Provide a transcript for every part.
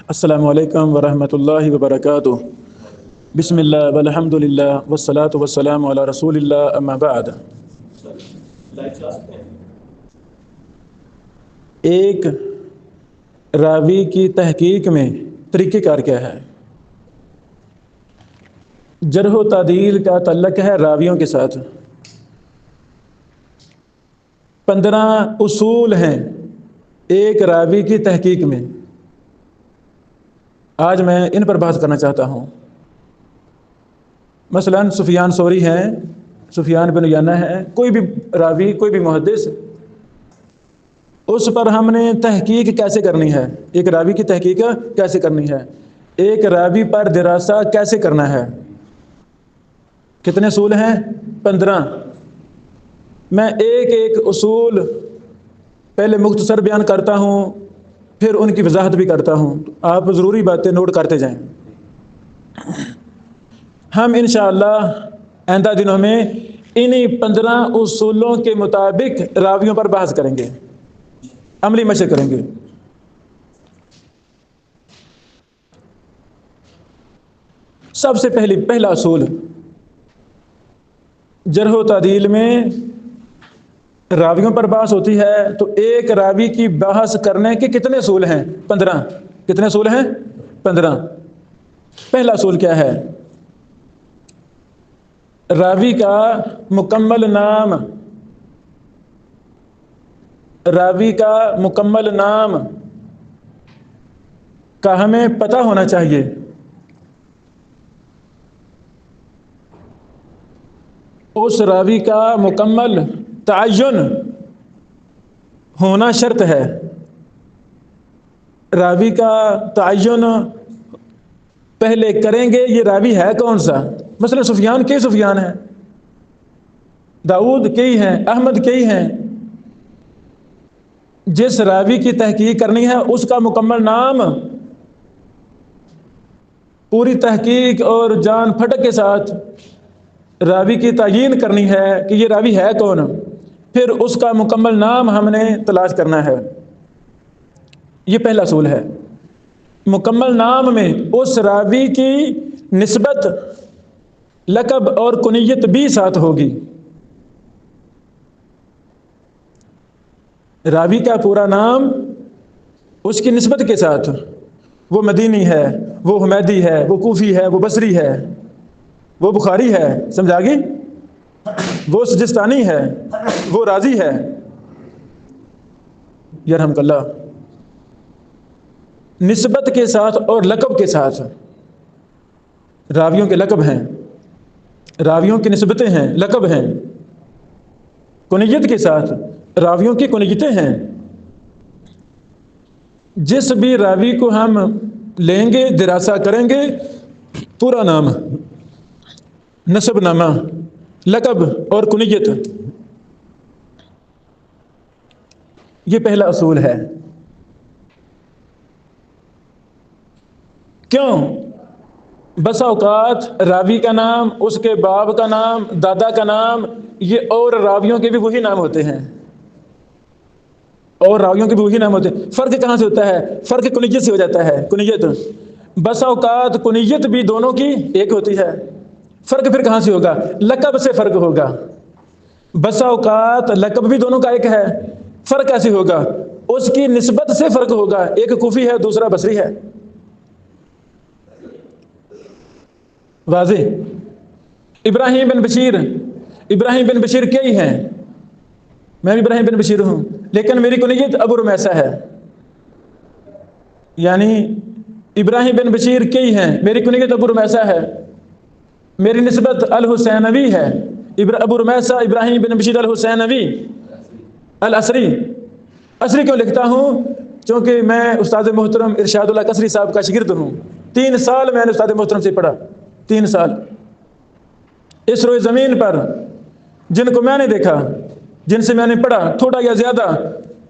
السلام علیکم ورحمۃ اللہ وبرکاتہ۔ بسم اللہ والحمد للہ والصلاة والسلام علی رسول اللہ، اما بعد۔ ایک راوی کی تحقیق میں طریقہ کار کیا ہے؟ جرح و تعدیل کا تعلق ہے راویوں کے ساتھ۔ 15 اصول ہیں ایک راوی کی تحقیق میں، آج میں ان پر بحث کرنا چاہتا ہوں۔ مثلا سفیان ثوری ہیں، سفیان بن عیینہ ہے، کوئی بھی راوی، کوئی بھی محدث، اس پر ہم نے تحقیق کیسے کرنی ہے، ایک راوی کی تحقیق کیسے کرنی ہے، ایک راوی پر دراسہ کیسے کرنا ہے۔ کتنے اصول ہیں؟ 15۔ میں ایک ایک اصول پہلے مختصر بیان کرتا ہوں، پھر ان کی وضاحت بھی کرتا ہوں، آپ ضروری باتیں نوٹ کرتے جائیں۔ ہم انشاءاللہ آئندہ دنوں میں انہی 15 اصولوں کے مطابق راویوں پر بحث کریں گے، عملی مشق کریں گے۔ سب سے پہلا اصول، جرح و تعدیل میں راویوں پر بحث ہوتی ہے تو ایک راوی کی بحث کرنے کے کتنے اصول ہیں؟ 15۔ کتنے اصول ہیں؟ 15۔ پہلا اصول کیا ہے؟ راوی کا مکمل نام، راوی کا مکمل نام کا ہمیں پتہ ہونا چاہیے۔ اس راوی کا مکمل تعین ہونا شرط ہے۔ راوی کا تعین پہلے کریں گے، یہ راوی ہے کون سا۔ مثلا سفیان کئی سفیان ہیں، داؤد کئی ہیں، احمد کئی ہیں۔ جس راوی کی تحقیق کرنی ہے اس کا مکمل نام پوری تحقیق اور جان پھٹک کے ساتھ راوی کی تعیین کرنی ہے کہ یہ راوی ہے کون، پھر اس کا مکمل نام ہم نے تلاش کرنا ہے۔ یہ پہلا اصول ہے۔ مکمل نام میں اس راوی کی نسبت، لقب اور کنیت بھی ساتھ ہوگی۔ راوی کا پورا نام اس کی نسبت کے ساتھ، وہ مدینی ہے، وہ حمیدی ہے، وہ کوفی ہے، وہ بصری ہے، وہ بخاری ہے، سمجھا گی، وہ سجستانی ہے، وہ رازی ہے، یرحمک اللہ۔ نسبت کے ساتھ اور لقب کے ساتھ، راویوں کے لقب ہیں، راویوں کی نسبتیں ہیں، لقب ہیں۔ کنیت کے ساتھ راویوں کی کنیتیں ہیں۔ جس بھی راوی کو ہم لیں گے، دراسہ کریں گے، پورا نام، نسب نامہ، لقب اور کنیت، یہ پہلا اصول ہے۔ کیوں؟ بسا اوقات راوی کا نام، اس کے باپ کا نام، دادا کا نام، یہ اور راویوں کے بھی وہی نام ہوتے ہیں، اور راویوں کے بھی وہی نام ہوتے ہیں۔ فرق کہاں سے ہوتا ہے؟ فرق کنیت سے ہو جاتا ہے۔ کنیت، بسا اوقات کنیت بھی دونوں کی ایک ہوتی ہے، فرق پھر کہاں سے ہوگا؟ لقب سے فرق ہوگا۔ بسا اوقات لقب بھی دونوں کا ایک ہے، فرق کیسے ہوگا؟ اس کی نسبت سے فرق ہوگا، ایک کوفی ہے، دوسرا بصری ہے۔ واضح؟ ابراہیم بن بشیر کئی ہیں، میں بھی ابراہیم بن بشیر ہوں، لیکن میری کنیت ابو رمیسہ ہے۔ یعنی ابراہیم بن بشیر کئی ہیں، میری کنیت ابو رمیسہ ہے، میری نسبت الحسینوی ہے۔ ابو رمیسہ ابراہیم بن بشیر الحسینوی العصری۔ عصری کیوں لکھتا ہوں؟ چونکہ میں استاد محترم ارشاد اللہ قصری صاحب کا شاگرد ہوں۔ 3 سال میں نے استاد محترم سے پڑھا، 3 سال۔ اس روئے زمین پر جن کو میں نے دیکھا، جن سے میں نے پڑھا، تھوڑا یا زیادہ،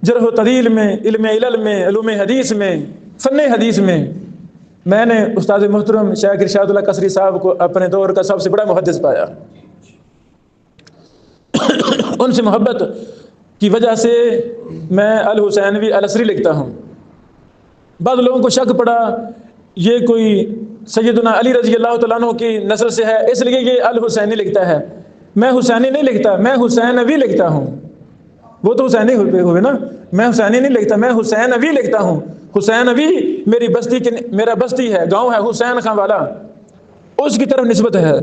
جرح و تعدیل میں، علم علل میں، علوم حدیث میں، فن حدیث میں نے استاد محترم شیخ ارشاد اللہ قصری صاحب کو اپنے دور کا سب سے بڑا محدث پایا۔ ان سے محبت کی وجہ سے میں الحسینوی العصری لکھتا ہوں۔ بعض لوگوں کو شک پڑا یہ کوئی سیدنا علی رضی اللہ تعالیٰ عنہ کی نسل سے ہے، اس لیے یہ الحسینی لکھتا ہے۔ میں حسینی نہیں لکھتا، میں حسینوی لکھتا ہوں۔ وہ تو حسینی ہوئے نا، میں حسینی نہیں لکھتا، میں حسینوی لکھتا ہوں۔ حسینوی میری بستی کی، میرا بستی ہے، گاؤں ہے حسین خان والا، اس کی طرف نسبت ہے۔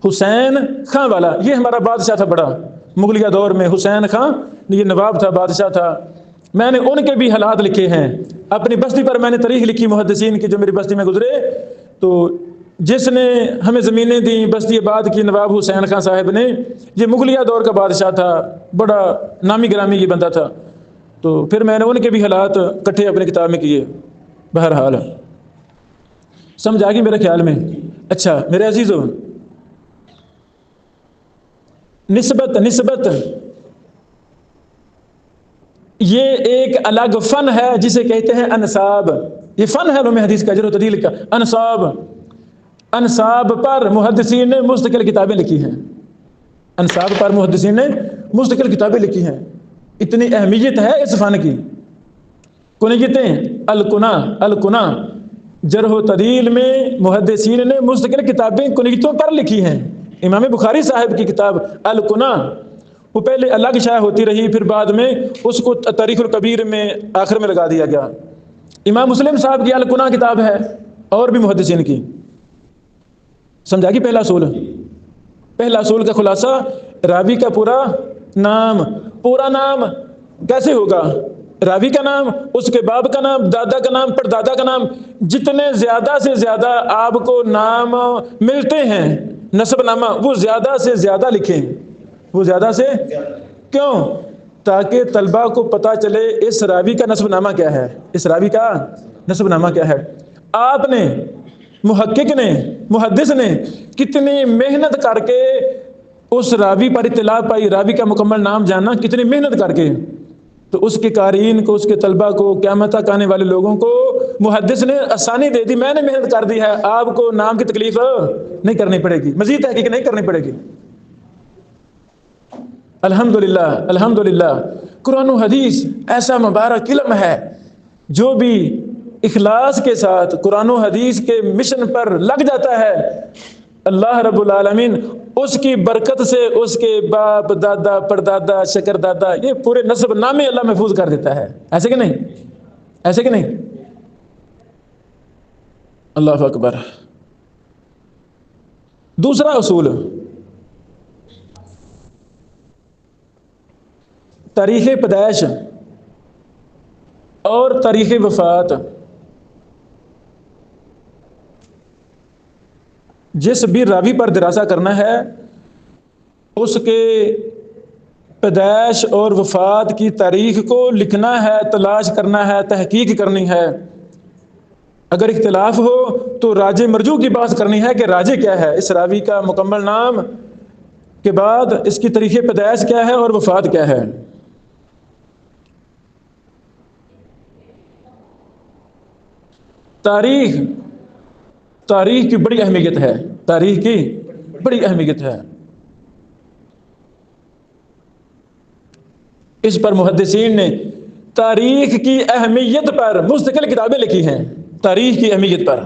حسین خان والا یہ ہمارا بادشاہ تھا بڑا، مغلیہ دور میں حسین خان یہ نواب تھا، بادشاہ تھا۔ میں نے ان کے بھی حالات لکھے ہیں، اپنی بستی پر میں نے تاریخ لکھی محدثین کی جو میری بستی میں گزرے۔ تو جس نے ہمیں زمینیں دیں بستی آباد کی، نواب حسین خان صاحب نے، یہ مغلیہ دور کا بادشاہ تھا، بڑا نامی گرامی یہ بندہ تھا۔ تو پھر میں نے ان کے بھی حالات کٹھے اپنی کتاب میں کیے۔ بہرحال سمجھ آ گئی میرے خیال میں؟ اچھا میرے عزیزو، نسبت یہ ایک الگ فن ہے جسے کہتے ہیں انساب۔ یہ فن ہے علوم حدیث کا، جرح و تعدیل کا۔ انساب پر محدثین نے مستقل کتابیں لکھی ہیں، انساب پر محدثین نے مستقل کتابیں لکھی ہیں۔ اتنی اہمیت ہے اس فن کی۔ کنیتیں، الکنا جرح و تعدیل میں محدثین نے مستقل کتابیں کنیتوں پر لکھی ہیں۔ امام بخاری صاحب کی کتاب الکنا وہ پہلے الگ شائع ہوتی رہی، پھر بعد میں اس کو تاریخ الکبیر میں آخر میں لگا دیا گیا۔ امام مسلم صاحب کی الکنا کتاب ہے، اور بھی محدثین کی۔ سمجھا کہ پہلا اصول کا خلاصہ، راوی کا پورا نام کیسے ہوگا؟ راوی کا نام، اس کے باپ کا نام، دادا کا نام، پردادا کا نام، جتنے زیادہ سے زیادہ آپ کو نام ملتے ہیں نسب نامہ، وہ زیادہ سے زیادہ لکھیں۔ وہ زیادہ سے کیوں؟ تاکہ طلبہ کو پتہ چلے اس راوی کا نسب نامہ کیا ہے، اس راوی کا نسب نامہ کیا ہے۔ آپ نے، محقق نے، محدث نے کتنی محنت کر کے اس راوی پر اطلاع پائی، راوی کا مکمل نام جاننا، کتنی محنت کر کے، تو اس کے قارئین کو، اس کے طلبہ کو، قیامت تک آنے والے لوگوں کو محدث نے آسانی دے دی۔ میں نے محنت کر دی ہے، آپ کو نام کی تکلیف نہیں کرنی پڑے گی، مزید تحقیق نہیں کرنی پڑے گی۔ الحمدللہ قرآن و حدیث ایسا مبارک علم ہے، جو بھی اخلاص کے ساتھ قرآن و حدیث کے مشن پر لگ جاتا ہے، اللہ رب العالمین اس کی برکت سے اس کے باپ، دادا، پردادا، شکر دادا، یہ پورے نسب نامے اللہ محفوظ کر دیتا ہے۔ ایسے کہ نہیں؟ ایسے کہ نہیں؟ اللہ اکبر۔ دوسرا اصول، تاریخ پیدائش اور تاریخ وفات۔ جس بھی راوی پر دراسہ کرنا ہے، اس کے پیدائش اور وفات کی تاریخ کو لکھنا ہے، تلاش کرنا ہے، تحقیق کرنی ہے۔ اگر اختلاف ہو تو راجع مرجوع کی بات کرنی ہے کہ راجع کیا ہے، اس راوی کا مکمل نام کے بعد اس کی تاریخ پیدائش کیا ہے اور وفات کیا ہے۔ تاریخ کی بڑی اہمیت ہے، تاریخ کی بڑی اہمیت ہے۔ اس پر محدثین نے تاریخ کی اہمیت پر مستقل کتابیں لکھی ہیں، تاریخ کی اہمیت پر۔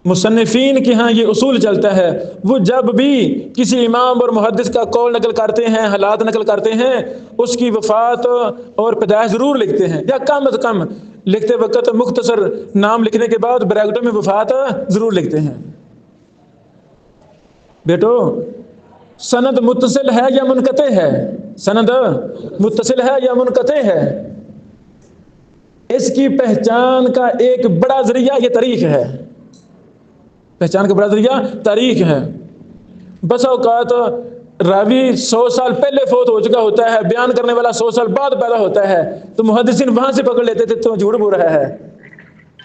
مصنفین کے ہاں یہ اصول چلتا ہے، وہ جب بھی کسی امام اور محدث کا قول نقل کرتے ہیں، حالات نقل کرتے ہیں، اس کی وفات اور پیدائش ضرور لکھتے ہیں، یا کم از کم لکھتے وقت مختصر نام لکھنے کے بعد بریکٹوں میں وفات ضرور لکھتے ہیں۔ بیٹو، سند متصل ہے یا منقطع ہے؟ سند متصل ہے یا منقطع ہے؟ اس کی پہچان کا ایک بڑا ذریعہ یہ تاریخ ہے، پہچان کا بڑا ذریعہ تاریخ ہے۔ بس اوقات راوی 100 سال پہلے فوت ہو چکا ہوتا ہے، بیان کرنے والا 100 سال بعد پیدا ہوتا ہے، تو محدثین وہاں سے پکڑ لیتے تھے تو جھوٹ بول رہا ہے،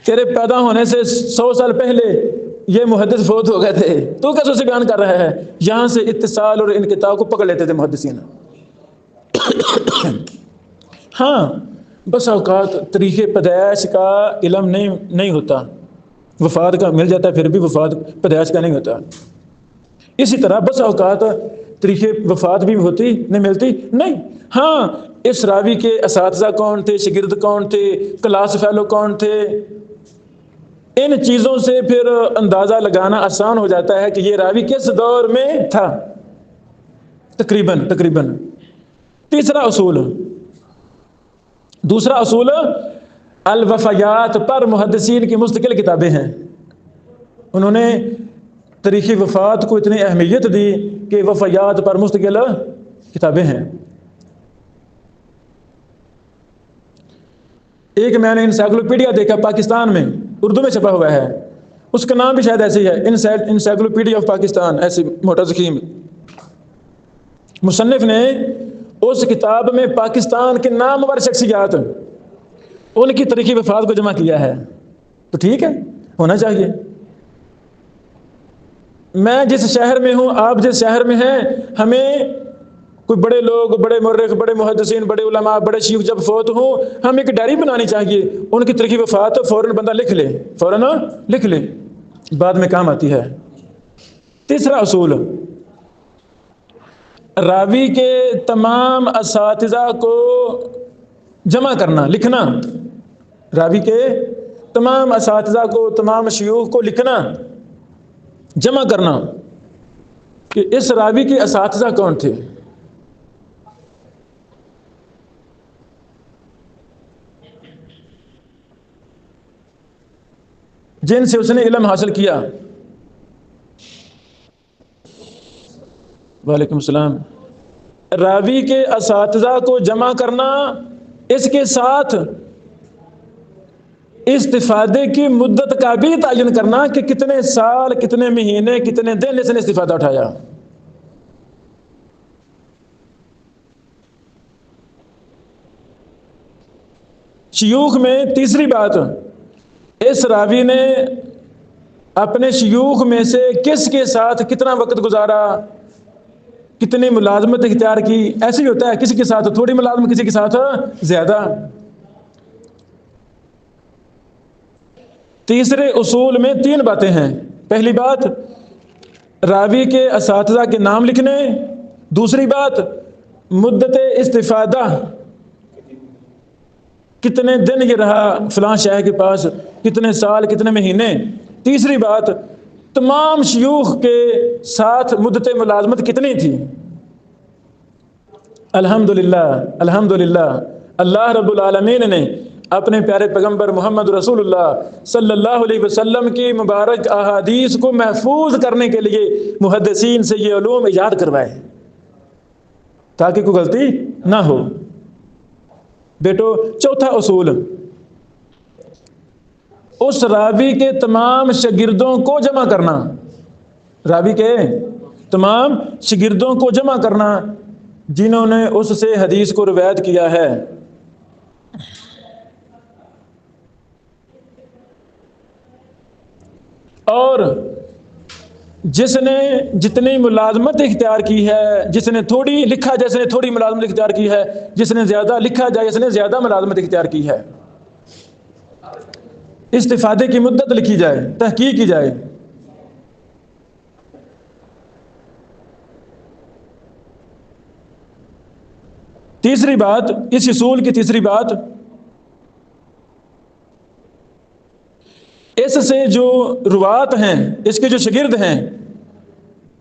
تیرے پیدا ہونے سے 100 سال پہلے یہ محدث فوت ہو گئے تھے، تو کیسے سے بیان کر رہا ہے؟ یہاں سے اتصال اور انقطاع کو پکڑ لیتے تھے محدثین۔ ہاں بس اوقات تاریخ پیدائش کا علم نہیں ہوتا، وفات کا مل جاتا ہے، پھر بھی وفات پیدائش کا نہیں ہوتا۔ اسی طرح بس اوقات تاریخ وفات بھی ہوتی نہیں ملتی نہیں. ہاں اس راوی کے اساتذہ کون تھے، شاگرد کون تھے، کلاس فیلو کون تھے، ان چیزوں سے پھر اندازہ لگانا آسان ہو جاتا ہے کہ یہ راوی کس دور میں تھا تقریباً. دوسرا اصول الوفیات پر محدثین کی مستقل کتابیں ہیں. انہوں نے تاریخ وفات کو اتنی اہمیت دی کہ وفیات پر مستقل کتابیں ہیں. ایک میں نے انسائکلوپیڈیا دیکھا پاکستان میں، اردو میں چھپا ہوا ہے، اس کا نام بھی شاید ایسے ہی ہے، انسائکلوپیڈیا آف پاکستان، ایسی موٹا زخیم. مصنف نے اس کتاب میں پاکستان کے نامور شخصیات ان کی تاریخ وفات کو جمع کیا ہے. تو ٹھیک ہے، ہونا چاہیے. میں جس شہر میں ہوں، آپ جس شہر میں ہیں، ہمیں کوئی بڑے لوگ، بڑے مورخ، بڑے محدثین، بڑے علماء، بڑے شیخ جب فوت ہوں، ہم ایک ڈائری بنانی چاہیے، ان کی تاریخ وفات فوراً بندہ لکھ لے، بعد میں کام آتی ہے. تیسرا اصول راوی کے تمام اساتذہ کو جمع کرنا، لکھنا. راوی کے تمام اساتذہ کو، تمام شیوخ کو لکھنا، جمع کرنا کہ اس راوی کے اساتذہ کون تھے. جن سے اس نے علم حاصل کیا. وعلیکم السلام. راوی کے اساتذہ کو جمع کرنا، اس کے ساتھ استفادے کی مدت کا بھی تعین کرنا کہ کتنے سال، کتنے مہینے، کتنے دن اس نے استفادہ اٹھایا. شیوخ میں تیسری بات، اس راوی نے اپنے شیوخ میں سے کس کے ساتھ کتنا وقت گزارا، کتنی ملازمت اختیار کی. ایسے ہی ہوتا ہے، کسی کے ساتھ تھوڑی ملازمت، کسی کے ساتھ زیادہ. تیسرے اصول میں 3 باتیں ہیں. پہلی بات راوی کے اساتذہ کے نام لکھنے. دوسری بات مدت استفادہ، کتنے دن یہ رہا فلاں شیخ کے پاس، کتنے سال، کتنے مہینے. تیسری بات تمام شیوخ کے ساتھ مدت ملازمت کتنی تھی. الحمدللہ اللہ رب العالمین نے اپنے پیارے پیغمبر محمد رسول اللہ صلی اللہ علیہ وسلم کی مبارک احادیث کو محفوظ کرنے کے لیے محدثین سے یہ علوم ایجاد کروائے تاکہ کوئی غلطی نہ ہو. بیٹو چوتھا اصول، اس راوی کے تمام شاگردوں کو جمع کرنا. راوی کے تمام شاگردوں کو جمع کرنا جنہوں نے اس سے حدیث کو روایت کیا ہے. اور جس نے جتنی ملازمت اختیار کی ہے، جس نے تھوڑی لکھا جیسے نے تھوڑی ملازمت اختیار کی ہے، جس نے زیادہ لکھا جائے اس نے زیادہ ملازمت اختیار کی ہے. استفادے کی مدت لکھی جائے، تحقیق کی جائے. تیسری بات، اس اصول کی تیسری بات، اس سے جو روات ہیں، اس کے جو شاگرد ہیں،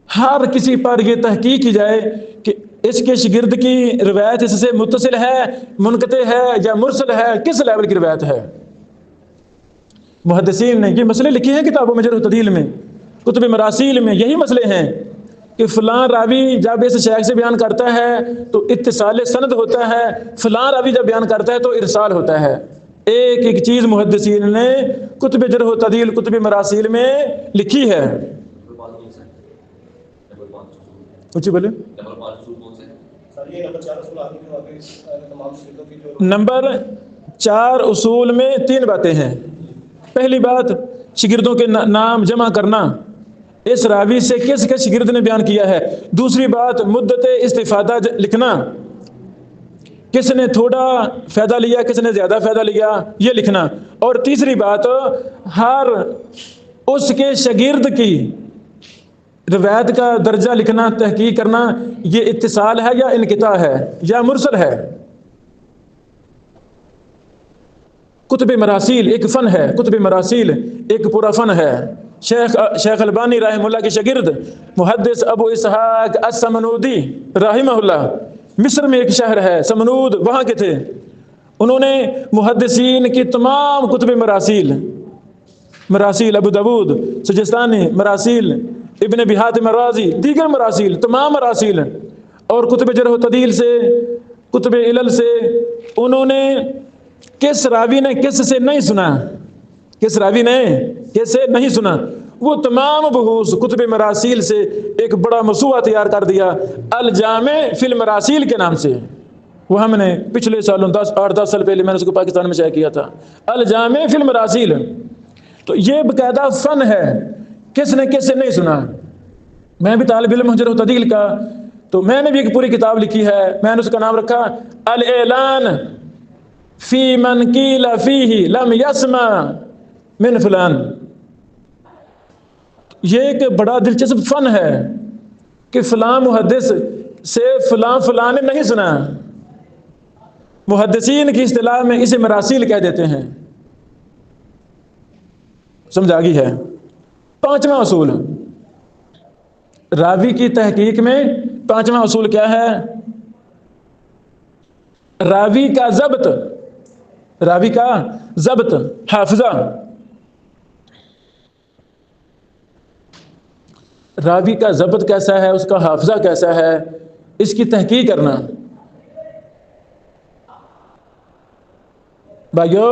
ہر کسی پر یہ تحقیق کی جائے کہ اس کے شاگرد کی روایت اس سے متصل ہے، منقطع ہے یا مرسل ہے، کس لیول کی روایت ہے. محدثین نے یہ مسئلے لکھے ہیں کتابوں میں، جرح و تعدیل میں، کتب مراسیل میں یہی مسئلے ہیں کہ فلاں راوی جب اس شیخ سے بیان کرتا ہے تو اتصال سند ہوتا ہے، فلاں راوی جب بیان کرتا ہے تو ارسال ہوتا ہے. ایک ایک چیز محدثین نے کتب جرح و تعدیل، کتب مراسیل میں لکھی ہے. کچھ بولے. نمبر 4 اصول میں 3 باتیں ہیں. پہلی بات شاگردوں کے نام جمع کرنا، اس راوی سے کس کس شاگرد نے بیان کیا ہے. دوسری بات مدت استفادہ لکھنا، کس نے تھوڑا فائدہ لیا، کس نے زیادہ فائدہ لیا، یہ لکھنا. اور تیسری بات ہر اس کے شاگرد کی روایت کا درجہ لکھنا، تحقیق کرنا، یہ اتصال ہے یا انقطاع ہے یا مرسل ہے؟ کتب مراسیل ایک فن ہے، کتب مراسیل ایک پورا فن ہے۔ شیخ البانی رحمہ اللہ کے شاگرد محدث ابو اسحاق السمنودی رحمہ اللہ، مصر میں ایک شہر ہے سمنود، وہاں کے تھے۔ انہوں نے محدثین کی تمام کتب مراسیل، مراسیل ابو داود سجستانی، مراسیل ابن ابی حاتم الرازی، دیگر مراسیل، تمام مراسیل اور کتب جرح و تعدیل سے، کتب علل سے، انہوں نے کس راوی نے کس سے نہیں سنا، کس راوی نے کس سے نہیں سنا، وہ تمام بحوث کتب مراسیل سے ایک بڑا موسوعہ تیار کر دیا الجامع فی المراسیل کے نام سے۔ وہ ہم نے پچھلے سالوں 8-10 سال پہلے میں نے اس کو پاکستان میں شائع کیا تھا، الجامع فی المراسیل۔ تو یہ باقاعدہ فن ہے، کس نے کس سے نہیں سنا۔ میں بھی طالب علم جرح و تعدیل کا، تو میں نے بھی ایک پوری کتاب لکھی ہے، میں نے اس کا نام رکھا الاعلان فی من قیل فیہ لم یسمع من فلان۔ یہ ایک بڑا دلچسپ فن ہے کہ فلاں محدث سے فلاں نے نہیں سنا۔ محدثین کی اصطلاح میں اسے مراسیل کہہ دیتے ہیں۔ سمجھ آ گئی ہے؟ 5واں اصول راوی کی تحقیق میں، 5واں اصول کیا ہے؟ راوی کا ضبط، راوی کا ضبط، حافظہ۔ راوی کا ضبط کیسا ہے، اس کا حافظہ کیسا ہے، اس کی تحقیق کرنا۔ بھائیو،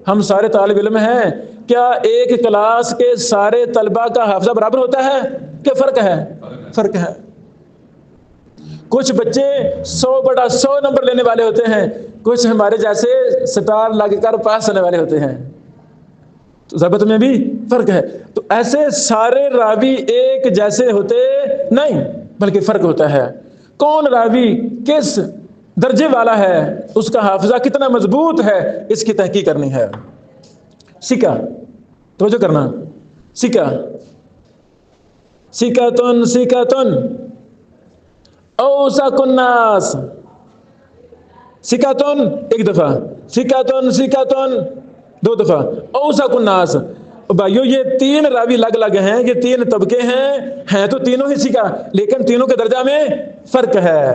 ہم سارے طالب علم ہیں، کیا ایک کلاس کے سارے طلباء کا حافظہ برابر ہوتا ہے کہ فرق ہے؟ فرق ہے۔ کچھ بچے 100/100 نمبر لینے والے ہوتے ہیں، کچھ ہمارے جیسے سٹار لگ کر پاس ہونے والے ہوتے ہیں، تو ضبط میں بھی فرق ہے۔ تو ایسے سارے راوی ایک جیسے ہوتے نہیں، بلکہ فرق ہوتا ہے۔ کون راوی کس درجے والا ہے، اس کا حافظہ کتنا مضبوط ہے، اس کی تحقیق کرنی ہے۔ سکہ، توجہ کرنا، سکہ، سکتن سکتن اوثق الناس، سکتن ایک دفعہ، سکتن سکتن 2 دفعہ، اوثق الناس۔ بھائیو، یہ 3 راوی الگ الگ ہیں، یہ 3 طبقے ہیں تو تینوں ہی سکہ، لیکن تینوں کے درجہ میں فرق ہے۔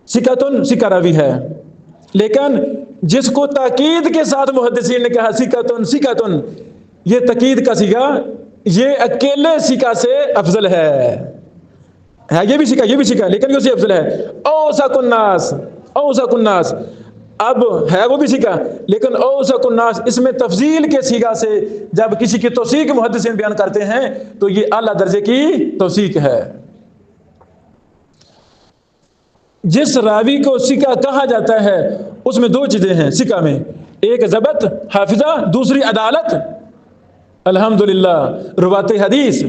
سکتن سکہ راوی ہے، لیکن جس کو تاکید کے ساتھ محدثین نے کہا سکتن سکتن، یہ تاکید کا سکہ، یہ اکیلے سکہ سے افضل ہے یہ بھی سکہ، یہ بھی سکہ، لیکن یہ سے افضل ہے۔ اوثق الناس، اوثق الناس، اب ہے وہ بھی سکہ، لیکن اوثق الناس اس میں تفضیل کے سیغہ سے جب کسی کی توثیق محدثین بیان کرتے ہیں تو یہ اعلیٰ درجے کی توثیق ہے۔ جس راوی کو سکہ کہا جاتا ہے اس میں 2 چیزیں ہیں سکہ میں، ایک ضبط حافظہ، دوسری عدالت۔ الحمدللہ روات حدیث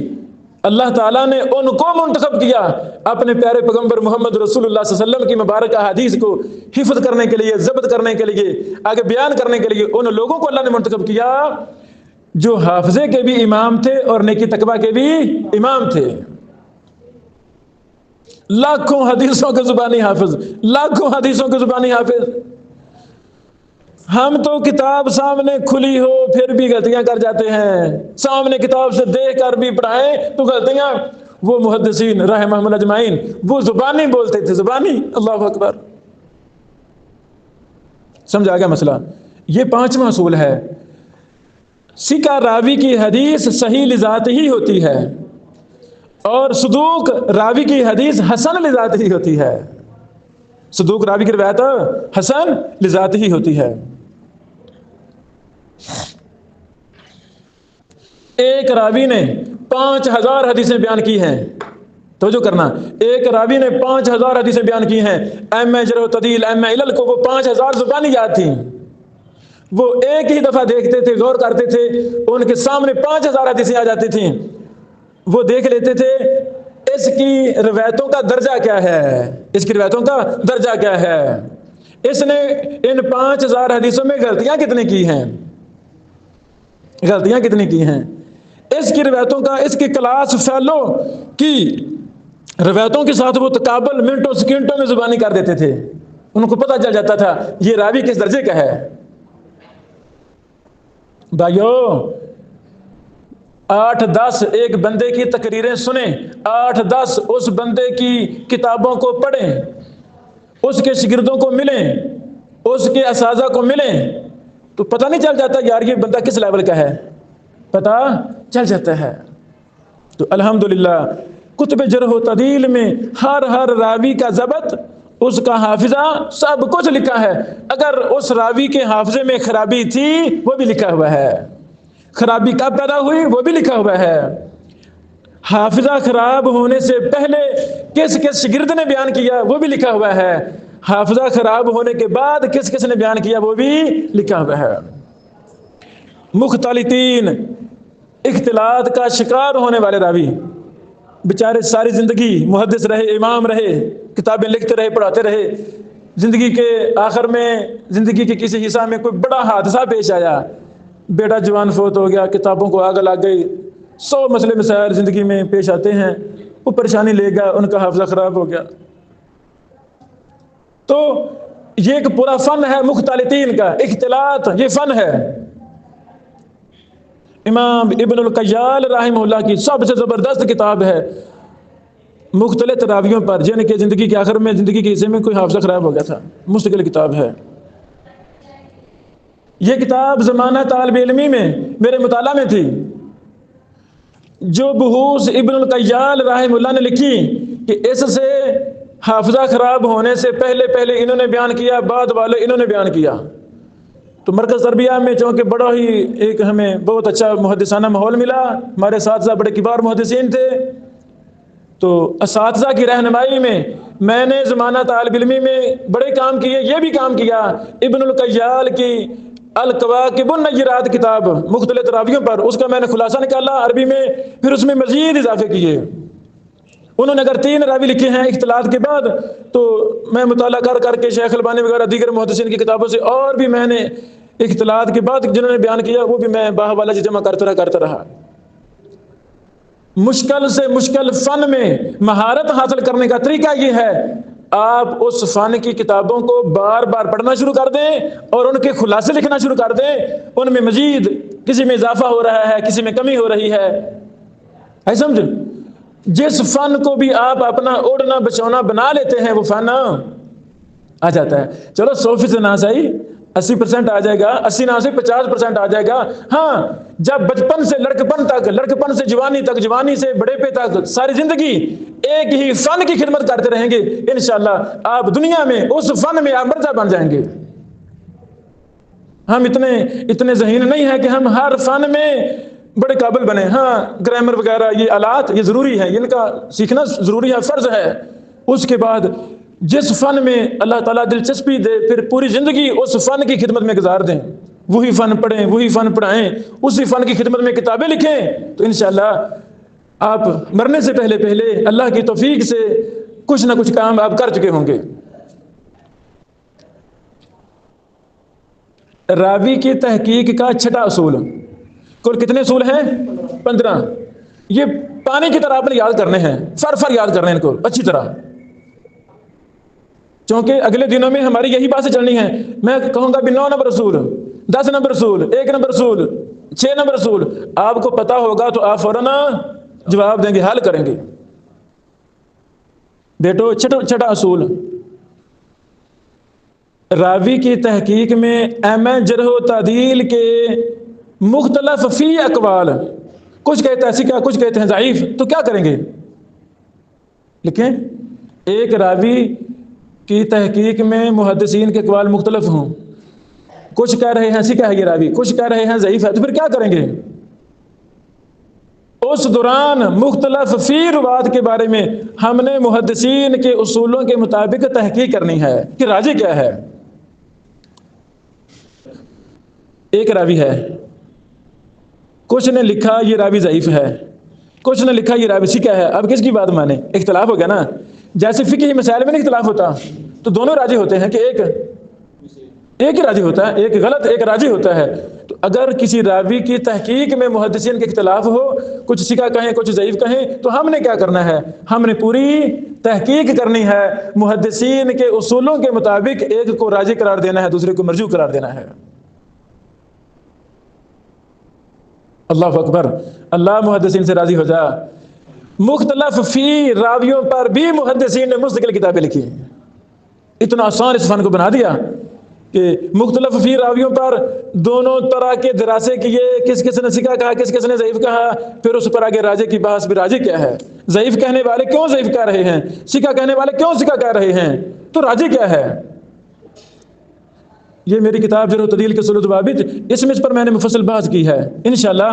اللہ تعالیٰ نے ان کو منتخب کیا اپنے پیارے پیغمبر محمد رسول اللہ صلی اللہ علیہ وسلم کی مبارکہ حدیث کو حفظ کرنے کے لیے، ضبط کرنے کے لیے، آگے بیان کرنے کے لیے۔ ان لوگوں کو اللہ نے منتخب کیا جو حافظے کے بھی امام تھے اور نیکی تقویٰ کے بھی امام تھے۔ لاکھوں حدیثوں کے زبانی حافظ، لاکھوں حدیثوں کے زبانی حافظ۔ ہم تو کتاب سامنے کھلی ہو پھر بھی غلطیاں کر جاتے ہیں، سامنے کتاب سے دیکھ کر بھی پڑھائیں تو غلطیاں۔ وہ محدثین رحمہم اللہ اجمعین وہ زبانی بولتے تھے، زبانی۔ اللہ اکبر، سمجھ آ گیا مسئلہ؟ یہ 5واں اصول ہے۔ سکہ راوی کی حدیث صحیح لذات ہی ہوتی ہے اور صدوق راوی کی حدیث حسن لذات ہی ہوتی ہے۔ صدوق راوی کی روایت حسن لذات ہی ہوتی ہے۔ ایک راوی نے 5000 حدیثیں بیان کی ہیں، توجہ کرنا، ایک راوی نے 5000 حدیثیں بیان کی ہیں۔ ائمہ جرح و تعدیل، ائمہ علل کو وہ 5000 زبانی یاد تھیں، وہ ایک ہی دفعہ دیکھتے تھے، غور کرتے تھے، ان کے سامنے 5000 حدیثیں آ جاتی تھیں، وہ دیکھ لیتے تھے اس کی روایتوں کا درجہ کیا ہے، اس کی روایتوں کا درجہ کیا ہے، اس نے ان 5000 حدیثوں میں غلطیاں کتنی کی ہیں، غلطیاں کتنی کی ہیں۔ اس کی روایتوں کا، اس کی کلاس فیلو کی روایتوں کے ساتھ وہ تقابل منٹوں سیکنڈوں میں زبانی کر دیتے تھے. ان کو پتہ چل جاتا تھا یہ راوی کس درجے کا ہے. بھائیو 8-10 ایک بندے کی تقریریں سنیں، 8-10 اس بندے کی کتابوں کو پڑھیں، اس کے شاگردوں کو ملیں، اس کے اساتذہ کو ملیں، تو پتہ نہیں چل جاتا یار یہ بندہ کس لیول کا ہے؟ پتہ چل جاتا ہے. تو الحمدللہ کتب جرح و تعدیل میں ہر راوی کا ضبط، اس کا حافظہ سب کچھ لکھا ہے. اگر اس راوی کے حافظے میں خرابی تھی وہ بھی لکھا ہوا ہے، خرابی کب پیدا ہوئی وہ بھی لکھا ہوا ہے، حافظہ خراب ہونے سے پہلے کس کس شاگرد نے بیان کیا وہ بھی لکھا ہوا ہے، حافظہ خراب ہونے کے بعد کس کس نے بیان کیا وہ بھی لکھا ہوا ہے. مختلطین، اختلاط کا شکار ہونے والے راوی بیچارے ساری زندگی محدث رہے، امام رہے، کتابیں لکھتے رہے، پڑھاتے رہے، زندگی کے آخر میں زندگی کے کسی حصہ میں کوئی بڑا حادثہ پیش آیا، بیٹا جوان فوت ہو گیا، کتابوں کو آگ لگ گئی، 100 مسئلے مسائل زندگی میں پیش آتے ہیں، وہ پریشانی لے گا، ان کا حافظہ خراب ہو گیا. تو یہ ایک پورا فن ہے مختلطین کا، اختلاط یہ فن ہے. امام ابن القیال رحمہ اللہ کی سب سے زبردست کتاب ہے مختلط راویوں پر جن کے زندگی کے آخر میں، زندگی کے حصے میں کوئی حافظہ خراب ہو گیا تھا. مستقل کتاب ہے یہ. کتاب زمانہ طالب علمی میں میرے مطالعہ میں تھی. جو بحوث ابن القیال رحمہ اللہ نے لکھی کہ اس سے حافظہ خراب ہونے سے پہلے انہوں نے بیان کیا، بعد والے انہوں نے بیان کیا. تو مرکز تربیہ میں چونکہ بڑا ہی ایک ہمیں بہت اچھا محدثانہ ماحول ملا، ہمارے اساتذہ بڑے کبار محدثین تھے، تو اساتذہ کی رہنمائی میں نے زمانہ طالب علمی میں بڑے کام کیے. یہ بھی کام کیا ابن القیال کی الکواکب النیرات کتاب مختلف راویوں پر، اس کا میں نے خلاصہ نکالا عربی میں، پھر اس میں مزید اضافے کیے. انہوں نے اگر 3 راوی لکھے ہیں اختلاط کے بعد، تو میں مطالعہ کر کے شیخ البانی وغیرہ دیگر محدثین کی کتابوں سے اور بھی میں نے اختلاط کے بعد جنہوں نے بیان کیا وہ بھی میں باہوالا جمع کرتا رہا. مشکل سے مشکل فن میں مہارت حاصل کرنے کا طریقہ یہ ہے، آپ اس فن کی کتابوں کو بار بار پڑھنا شروع کر دیں اور ان کے خلاصے لکھنا شروع کر دیں. ان میں مزید کسی میں اضافہ ہو رہا ہے، کسی میں کمی ہو رہی ہے. ہے سمجھ؟ جس فن کو بھی آپ اپنا اوڑھنا بچونا بنا لیتے ہیں وہ فن آ جاتا ہے. چلو 100% نہ صحیح 80% آ جائے گا، 80 نہ سے 50% آ جائے گا. ہاں جب بچپن سے لڑکپن تک، لڑکپن سے جوانی تک، جوانی سے بڑے پہ تک ساری زندگی ایک ہی فن کی خدمت کرتے رہیں گے، انشاءاللہ آپ دنیا میں اس فن میں آپ مرجع بن جائیں گے. ہم اتنے ذہین نہیں ہیں کہ ہم ہر فن میں بڑے قابل بنے. ہاں گرامر وغیرہ یہ آلات یہ ضروری ہے، ان کا سیکھنا ضروری ہے، فرض ہے. اس کے بعد جس فن میں اللہ تعالیٰ دلچسپی دے پھر پوری زندگی اس فن کی خدمت میں گزار دیں، وہی فن پڑھیں، وہی فن پڑھائیں، اسی فن کی خدمت میں کتابیں لکھیں، تو انشاءاللہ آپ مرنے سے پہلے اللہ کی توفیق سے کچھ نہ کچھ کام آپ کر چکے ہوں گے. راوی کی تحقیق کا 6واں اصول، کل کتنے اصول ہیں؟ 15. یہ پانی کی طرح آپ نے یاد کرنے ہیں، فر یاد کرنے ہیں ان کو اچھی طرح، چونکہ اگلے دنوں میں ہماری یہی باتیں چلنی ہیں. میں کہوں گا بھی 9 نمبر اصول، 10 نمبر اصول، 1 نمبر اصول، 6 نمبر اصول، آپ کو پتا ہوگا تو آپ فوراً جواب دیں گے، حل کریں گے. بیٹو 6واں اصول، راوی کی تحقیق میں جرح و تعدیل کے مختلف فی اقوال، کچھ کہتے ہیں سکہ، کچھ کہتے ہیں ضعیف، تو کیا کریں گے؟ لکھیں ایک راوی کی تحقیق میں محدثین کے اقوال مختلف ہوں، کچھ کہہ رہے ہیں سکہ ہے یہ راوی، کچھ کہہ رہے ہیں ضعیف ہے، تو پھر کیا کریں گے؟ اس دوران مختلف فی روات کے بارے میں ہم نے محدثین کے اصولوں کے مطابق تحقیق کرنی ہے کہ راجح کیا ہے. ایک راوی ہے، کچھ نے لکھا یہ راوی ضعیف ہے، کچھ نے لکھا یہ راوی سکہ ہے. اب کس کی بات مانے؟ اختلاف ہو گیا نا. جیسے فقہی مسائل میں نہیں اختلاف ہوتا تو دونوں راجح ہوتے ہیں کہ ایک ہی راجح ہوتا ہے، ایک غلط ایک راجح ہوتا ہے. تو اگر کسی راوی کی تحقیق میں محدثین کے اختلاف ہو، کچھ ثقہ کہیں کچھ ضعیف کہیں، تو ہم نے کیا کرنا ہے؟ ہم نے پوری تحقیق کرنی ہے، محدثین کے اصولوں کے مطابق ایک کو راجح قرار دینا ہے، دوسرے کو مرجوح قرار دینا ہے۔ اللہ اکبر، اللہ محدثین سے راضی ہو جا۔ مختلف فی راویوں پر بھی محدثین نے مستقل کتابیں لکھی، اتنا آسان اس فن کو بنا دیا کہ مختلف فی راویوں پر دونوں طرح کے دراسے کیے، کس کس نے ثقہ کہا، کس کس نے ضعیف کہا، پھر اس پر آگے راجح کی بحث بھی، راجح کیا ہے، ضعیف کہنے والے کیوں ضعیف کہہ رہے ہیں، ثقہ کہنے والے کیوں ثقہ کہہ رہے ہیں، تو راجح کیا ہے۔ یہ میری کتاب جرح و تعدیل کے اصول و ضوابط، اس پر میں نے مفصل بحث کی ہے، انشاءاللہ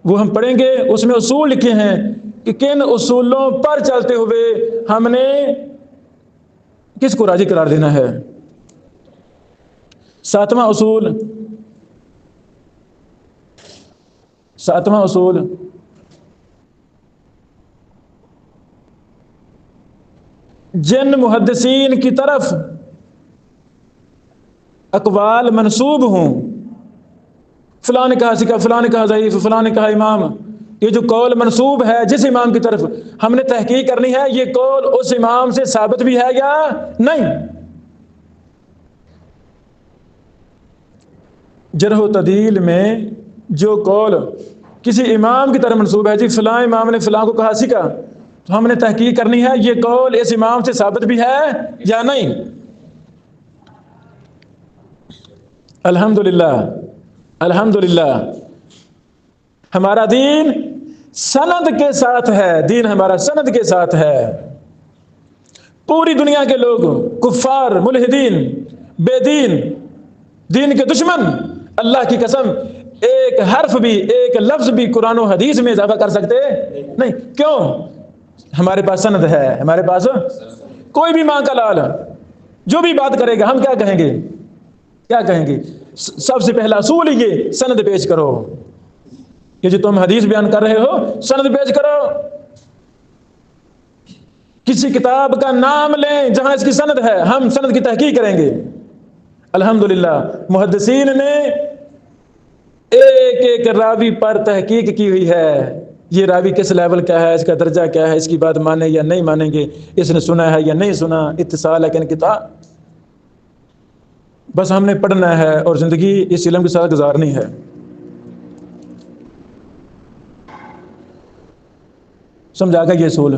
وہ ہم پڑھیں گے۔ اس میں اصول لکھے ہیں کہ کن اصولوں پر چلتے ہوئے ہم نے کس کو راجح قرار دینا ہے۔ ساتواں اصول جن محدثین کی طرف اقوال منسوب ہوں، فلاں نے کہا ثقہ، فلاں نے کہا ضعیف، فلاں نے کہا امام، یہ جو قول منسوب ہے جس امام کی طرف، ہم نے تحقیق کرنی ہے یہ قول اس امام سے ثابت بھی ہے یا نہیں۔ جرح و تعدیل میں جو قول کسی امام کی طرف منسوب ہے، جی فلاں امام نے فلاں کو کہا ثقہ، تو ہم نے تحقیق کرنی ہے یہ قول اس امام سے ثابت بھی ہے یا نہیں۔ الحمدللہ ہمارا دین سند کے ساتھ ہے، دین ہمارا سند کے ساتھ ہے۔ پوری دنیا کے لوگ، کفار، ملحدین، بے دین، دین کے دشمن، اللہ کی قسم ایک حرف بھی، ایک لفظ بھی قرآن و حدیث میں اضافہ کر سکتے نہیں۔ کیوں؟ ہمارے پاس سند ہے، ہمارے پاس کوئی بھی ماں کا لال جو بھی بات کرے گا، ہم کیا کہیں گے؟ کیا کہیں گے؟ سب سے پہلا اصول یہ سند پیش کرو، یہ جو تم حدیث بیان کر رہے ہو سند پیش کرو۔ کسی کتاب کا نام لیں جہاں اس کی سند ہے، ہم سند کی تحقیق کریں گے۔ الحمدللہ محدثین نے ایک ایک راوی پر تحقیق کی ہوئی ہے، یہ راوی کس لیول کا ہے، اس کا درجہ کیا ہے، اس کی بات مانیں یا نہیں مانیں گے، اس نے سنا ہے یا نہیں سنا، اتصال ہے کہ انقطاع۔ بس ہم نے پڑھنا ہے اور زندگی اس علم کے ساتھ گزارنی ہے۔ سمجھا گا یہ اصول؟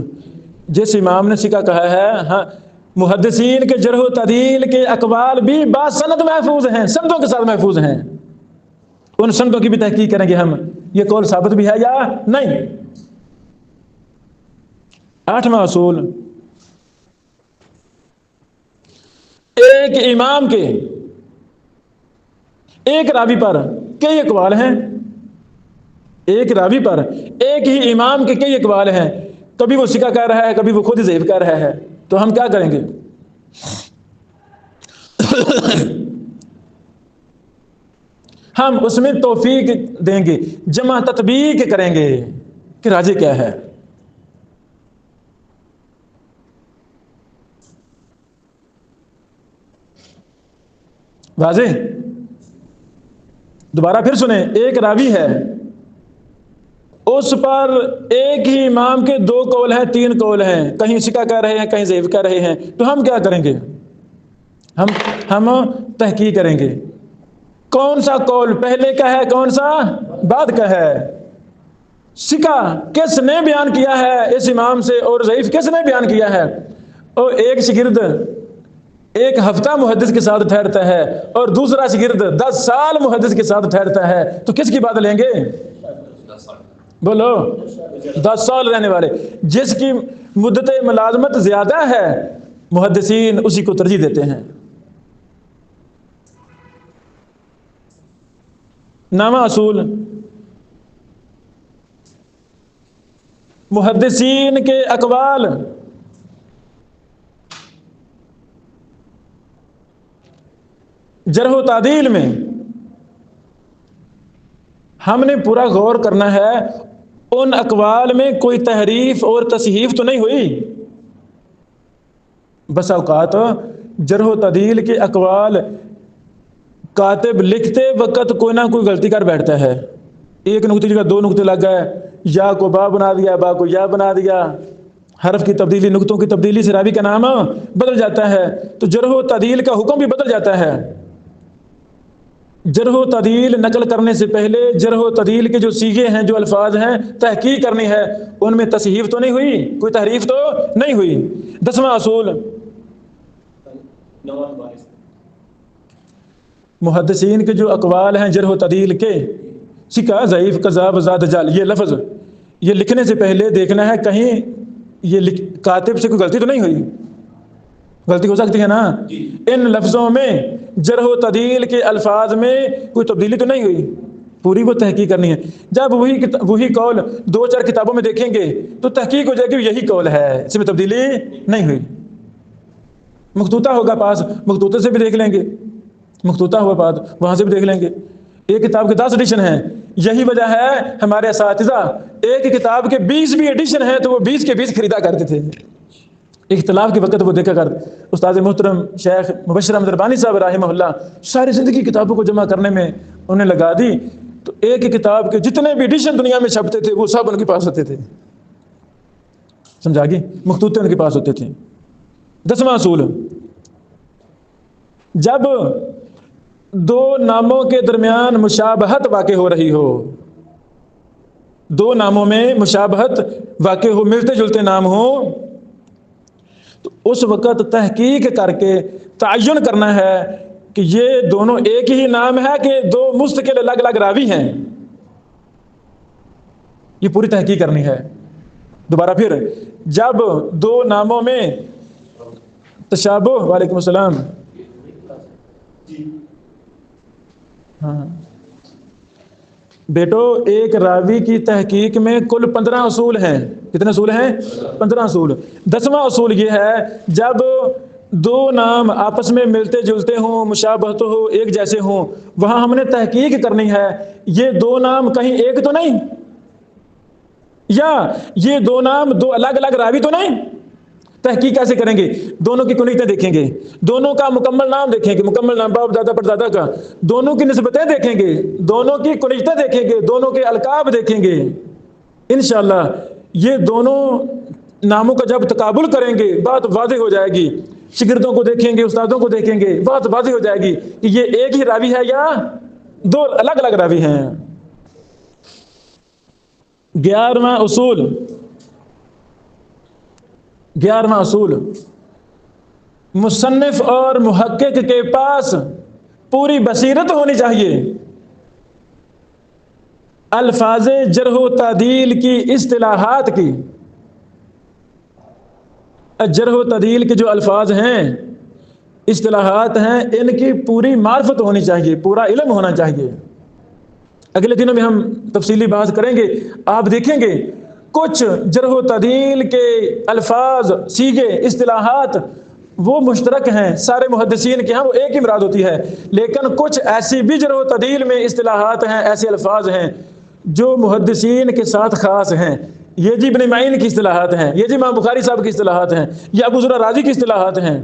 جس امام نے ثقہ کہا ہے، ہاں محدثین کے جرح و تعدیل کے اقوال بھی با سند محفوظ ہیں، سندوں کے ساتھ محفوظ ہیں، ان سندوں کی بھی تحقیق کریں گے ہم، یہ قول ثابت بھی ہے یا نہیں۔ آٹھواں اصول، ایک امام کے ایک راوی پر کئی اقوال ہیں، ایک راوی پر ایک ہی امام کے کئی اقوال ہیں، کبھی وہ ثقہ کہہ رہا ہے، کبھی وہ خود ہی ضعیف کہہ رہا ہے، تو ہم کیا کریں گے؟ ہم اس میں توفیق دیں گے، جمع تطبیق کریں گے کہ راجح کیا ہے۔ واضح؟ دوبارہ پھر سنیں، ایک راوی ہے، اس پر ایک ہی امام کے دو قول ہیں، تین قول ہیں، کہیں ثقہ کہہ رہے ہیں، کہیں ضعیف کہہ رہے ہیں، تو ہم کیا کریں گے؟ ہم تحقیق کریں گے کون سا قول پہلے کا ہے، کون سا بعد کا ہے، ثقہ کس نے بیان کیا ہے اس امام سے اور ضعیف کس نے بیان کیا ہے۔ اور ایک شاگرد ایک ہفتہ محدث کے ساتھ ٹھہرتا ہے اور دوسرا شاگرد 10 سال محدث کے ساتھ ٹھہرتا ہے، تو کس کی بات لیں گے؟ بولو، 10 سال رہنے والے، جس کی مدت ملازمت زیادہ ہے محدثین اسی کو ترجیح دیتے ہیں۔ نامہ اصول، محدثین کے اقوال جرح و تعدیل میں ہم نے پورا غور کرنا ہے، ان اقوال میں کوئی تحریف اور تصحیف تو نہیں ہوئی۔ بس اوقات جرح و تعدیل کے اقوال کاتب لکھتے وقت کوئی نہ کوئی غلطی کر بیٹھتا ہے، ایک نقطے کی جگہ 2 نقطے لگ گئے، یا کو با بنا دیا، با کو یا بنا دیا، حرف کی تبدیلی، نقطوں کی تبدیلی سے راوی کا نام بدل جاتا ہے۔ تو جرح و تعدیل کا حکم بھی بدل جاتا ہے۔ جرح و تعدیل نقل کرنے سے پہلے جرح و تعدیل کے جو صیغے ہیں، جو الفاظ ہیں، تحقیق کرنی ہے، ان میں تصحیف تو نہیں ہوئی، کوئی تحریف تو نہیں ہوئی۔ 10واں اصول، محدثین کے جو اقوال ہیں جرح و تعدیل کے، سکہ، ضعیف، کذاب، زاد، جعل، یہ لفظ یہ لکھنے سے پہلے دیکھنا ہے کہیں یہ کاتب سے کوئی غلطی تو نہیں ہوئی۔ غلطی ہو سکتی ہے نا، ان لفظوں میں جرح و تعدیل کے الفاظ میں کوئی تبدیلی تو نہیں ہوئی، پوری وہ تحقیق کرنی ہے۔ جب وہی قول 2-4 کتابوں میں دیکھیں گے تو تحقیق ہو جائے گی یہی قول ہے، اس میں تبدیلی نہیں ہوئی۔ مخطوطہ ہوگا پاس، مخطوطے سے بھی دیکھ لیں گے، مخطوطہ ہوا پاس وہاں سے بھی دیکھ لیں گے۔ ایک کتاب کے 10 ایڈیشن ہیں، یہی وجہ ہے ہمارے اساتذہ ایک کتاب کے 20 بھی ایڈیشن ہیں تو وہ 20 کے 20 خریدا کرتے تھے۔ اختلاف کے وقت وہ دیکھا کر استاد محترم شیخ مبشر احمد ربانی صاحب رحمہ اللہ ساری زندگی کتابوں کو جمع کرنے میں انہیں لگا دی، تو ایک ہی کتاب کے جتنے بھی ایڈیشن دنیا میں چھپتے تھے وہ سب ان کے پاس ہوتے تھے، سمجھا گی، مخطوطے ان کے پاس ہوتے تھے۔ 10واں اصول، جب 2 ناموں کے درمیان مشابہت واقع ہو رہی ہو، 2 ناموں میں مشابہت واقع ہو، ملتے جلتے نام ہو، تو اس وقت تحقیق کر کے تعین کرنا ہے کہ یہ دونوں ایک ہی نام ہے کہ 2 مستقل الگ الگ راوی ہیں، یہ پوری تحقیق کرنی ہے۔ دوبارہ پھر، جب 2 ناموں میں تشابہ، وعلیکم السلام، ہاں بیٹو، ایک راوی کی تحقیق میں کل 15 اصول ہیں۔ کتنے اصول ہیں؟ 15 اصول۔ 10واں اصول یہ ہے، جب 2 نام آپس میں ملتے جلتے ہوں، مشابہت ہو، ایک جیسے ہوں، وہاں ہم نے تحقیق کرنی ہے یہ 2 نام کہیں ایک تو نہیں، یا یہ 2 نام 2 الگ الگ راوی تو نہیں۔ تحقیق کیسے کریں گے؟ دونوں کی کنیتیں دیکھیں گے، دونوں کا مکمل نام دیکھیں گے، مکمل نام باپ دادا پردادا کا، دونوں کی نسبتیں دیکھیں گے، دونوں کی کنیتیں دیکھیں گے، دونوں کے القاب دیکھیں گے۔ انشاءاللہ یہ دونوں ناموں کا جب تقابل کریں گے بات واضح ہو جائے گی، شاگردوں کو دیکھیں گے، استادوں کو دیکھیں گے، بات واضح ہو جائے گی کہ یہ ایک ہی راوی ہے یا 2 الگ الگ راوی ہیں۔ 11واں اصول، 11واں اصول، مصنف اور محقق کے پاس پوری بصیرت ہونی چاہیے، الفاظ جرح و تعدیل کی، اصطلاحات کی، جرح و تعدیل کے جو الفاظ ہیں، اصطلاحات ہیں، ان کی پوری معرفت ہونی چاہیے، پورا علم ہونا چاہیے۔ اگلے دنوں میں ہم تفصیلی بات کریں گے، آپ دیکھیں گے کچھ جرح و تعدیل کے الفاظ، صیغے، اصطلاحات وہ مشترک ہیں، سارے محدثین کے ہاں وہ ایک ہی مراد ہوتی ہے، لیکن کچھ ایسی بھی جرح و تعدیل میں اصطلاحات ہیں، ایسے الفاظ ہیں جو محدثین کے ساتھ خاص ہیں۔ یہ جی ابن معین کی اصطلاحات ہیں، یہ جی امام بخاری صاحب کی اصطلاحات ہیں، یہ ابو زرع رازی کی اصطلاحات ہیں۔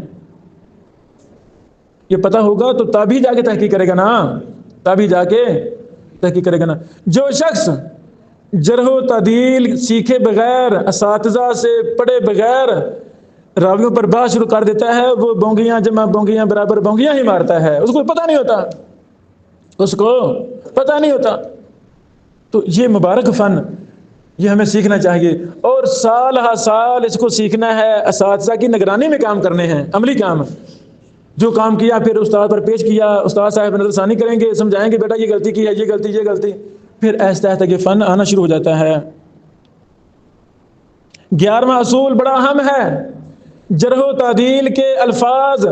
یہ پتہ ہوگا تو تبھی جا کے تحقیق کرے گا نا، تبھی جا کے تحقیق کرے گا نا۔ جو شخص جرح و تعدیل سیکھے بغیر، اساتذہ سے پڑھے بغیر راویوں پر بات شروع کر دیتا ہے، وہ بونگیاں جمع بونگیاں برابر بونگیاں ہی مارتا ہے، اس کو پتہ نہیں ہوتا، اس کو پتہ نہیں ہوتا۔ تو یہ مبارک فن، یہ ہمیں سیکھنا چاہیے، اور سال ہر سال اس کو سیکھنا ہے، اساتذہ کی نگرانی میں کام کرنے ہیں، عملی کام، جو کام کیا پھر استاد پر پیش کیا، استاد صاحب نظر ثانی کریں گے، سمجھائیں گے بیٹا یہ غلطی کی ہے، یہ غلطی، یہ غلطی، پھر آہستہ آہستہ یہ فن آنا شروع ہو جاتا ہے۔ 11واں اصول بڑا اہم ہے، جرح و تعدیل کے الفاظ،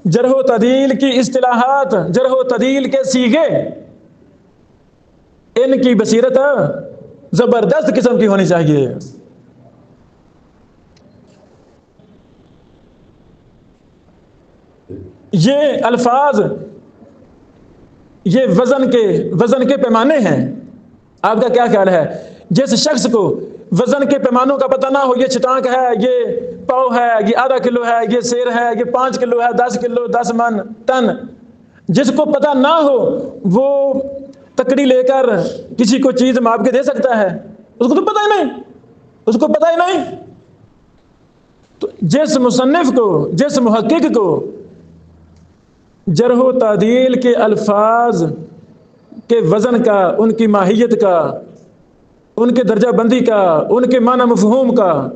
جرح و تعدیل کی اصطلاحات، جرح و تعدیل کے صیغے، ان کی بصیرت زبردست قسم کی ہونی چاہیے۔ یہ الفاظ، یہ وزن کے پیمانے ہیں۔ آپ کا کیا خیال ہے، جس شخص کو وزن کے پیمانوں کا پتہ نہ ہو، یہ چٹانک ہے، یہ پاؤ ہے، یہ آدھا کلو ہے، یہ سیر ہے، یہ 5 کلو ہے، 10 کلو، 10 من، ٹن، جس کو پتہ نہ ہو وہ تکڑی لے کر کسی کو چیز ماپ کے دے سکتا ہے؟ اس کو تو پتہ ہی نہیں، اس کو پتہ ہی نہیں۔ تو جس مصنف کو، جس محقق کو جرح و تعدیل کے الفاظ کے وزن کا، ان کی ماہیت کا، ان کے درجہ بندی کا، ان کے معنی مفہوم کا،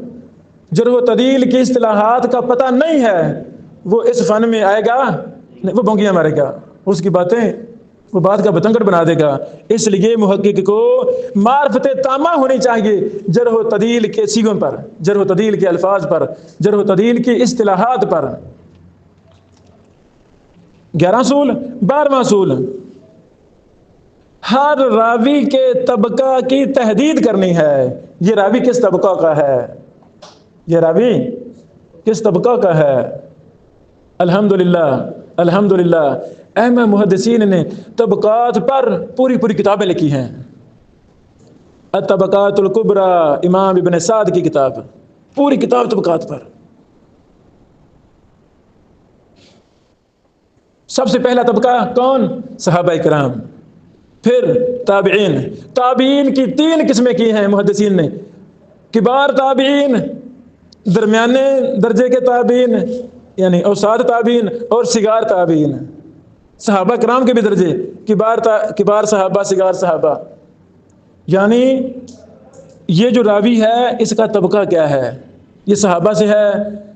جرح و تعدیل کی اصطلاحات کا پتہ نہیں ہے، وہ اس فن میں آئے گا نہیں، وہ بونگیاں مارے گا، اس کی باتیں وہ بات کا بتنگڑ بنا دے گا۔ اس لیے محقق کو معرفت تامہ ہونی چاہیے جرح و تعدیل کے سیغوں پر، جرح و تعدیل کے الفاظ پر، جرح و تعدیل کی اصطلاحات پر۔ 11 اصول۔ 12واں اصول، ہر راوی کے طبقہ کی تحدید کرنی ہے۔ یہ راوی کس طبقہ کا ہے، یہ راوی کس طبقہ کا ہے۔ الحمدللہ الحمدللہ اہم محدثین نے طبقات پر پوری پوری کتابیں لکھی ہیں۔ الطبقات الکبریٰ، امام ابن سعد کی کتاب، پوری کتاب طبقات پر۔ سب سے پہلا طبقہ کون؟ صحابہ کرام، پھر تابعین۔ تابعین کی 3 قسمیں کی ہیں محدثین نے، کبار تابعین، درمیانے درجے کے تابعین یعنی اوساط تابعین، اور صغار تابعین۔ صحابہ کرام کے بھی درجے، کبار صحابہ، صغار صحابہ۔ یعنی یہ جو راوی ہے اس کا طبقہ کیا ہے، یہ صحابہ سے ہے،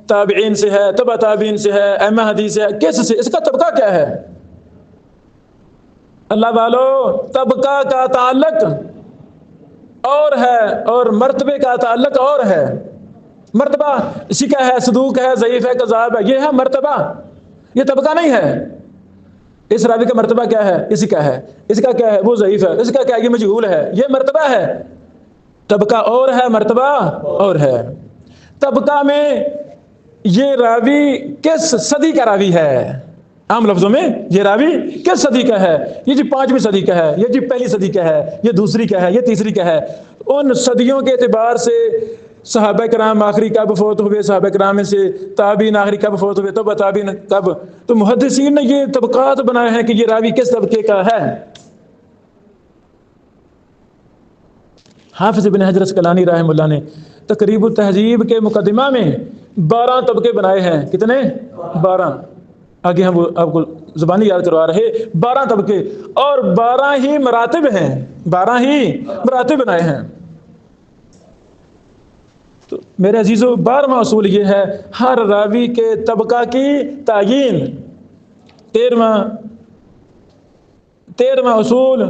تابعین سے ہے، تبع تابعین سے ہے، ائمہ حدیث سے ہے، کس سے، اس کا طبقہ کیا ہے؟ اللہ والو، طبقہ کا تعلق اور ہے اور مرتبے کا تعلق اور ہے۔ مرتبہ اسی کا ہے، صدوق ہے، ضعیف ہے، کذاب ہے، یہ ہے مرتبہ، یہ طبقہ نہیں ہے۔ اس راوی کا مرتبہ کیا ہے، اسی کا ہے، اس کا کیا ہے، وہ ضعیف ہے، اس کا کیا ہے، یہ مجہول ہے، یہ مرتبہ ہے۔ طبقہ اور ہے، مرتبہ اور ہے۔ طبقہ میں یہ راوی کس صدی کا راوی ہے، عام لفظوں میں یہ راوی کس صدی کا ہے، یہ جی 5ویں صدی کا ہے، یہ جی پہلی صدی کا ہے، یہ دوسری کا ہے، یہ تیسری کا ہے۔ ان صدیوں کے اعتبار سے صحابہ کرام آخری کب فوت ہوئے، صحابہ کرام میں سے تابعین آخری کب فوت ہوئے، تبع تابعین کب، تو محدثین نے یہ طبقات بنائے ہیں کہ یہ راوی کس طبقے کا ہے۔ حافظ ابن حجر اسقلانی رحمہ اللہ نے تقریب التہذیب کے مقدمہ میں 12 طبقے بنائے ہیں۔ کتنے؟ 12۔ آگے ہم آپ کو زبانی یاد کروا رہے، 12 طبقے، اور 12 ہی مراتب ہیں، 12 ہی مراتب بنائے ہیں۔ تو میرے عزیزو، 12واں اصول یہ ہے ہر راوی کے طبقہ کی تعیین۔ 13واں اصول،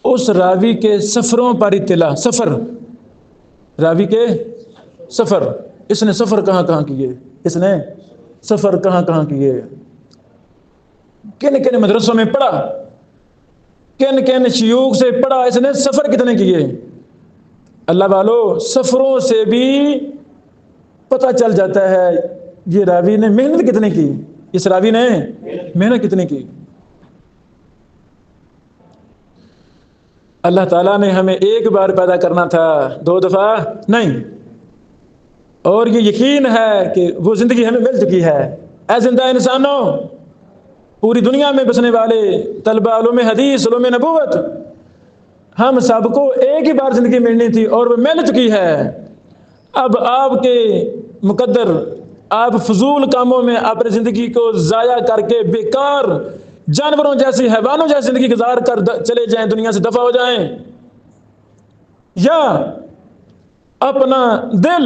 اس راوی کے سفروں پر اطلاع۔ سفر، راوی کے سفر، اس نے سفر کہاں کہاں کیے، اس نے سفر کہاں کہاں کیے، کن کن مدرسوں میں پڑھا، کن کن شیوخ سے پڑھا، اس نے سفر کتنے کیے۔ اللہ والو، سفروں سے بھی پتہ چل جاتا ہے یہ راوی نے محنت کتنی کی، اس راوی نے محنت کتنی کی۔ اللہ تعالیٰ نے ہمیں ایک بار پیدا کرنا تھا، 2 دفعہ نہیں، اور یہ یقین ہے کہ وہ زندگی ہمیں مل چکی ہے۔ اے زندہ انسانوں، پوری دنیا میں بسنے والے طلبہ علوم حدیث، علوم نبوت، ہم سب کو ایک ہی بار زندگی ملنی تھی اور وہ مل چکی ہے۔ اب آپ کے مقدر، آپ فضول کاموں میں اپنی زندگی کو ضائع کر کے بیکار جانوروں جیسی، حیوانوں جیسی زندگی گزار کر چلے جائیں، دنیا سے دفع ہو جائیں، یا اپنا دل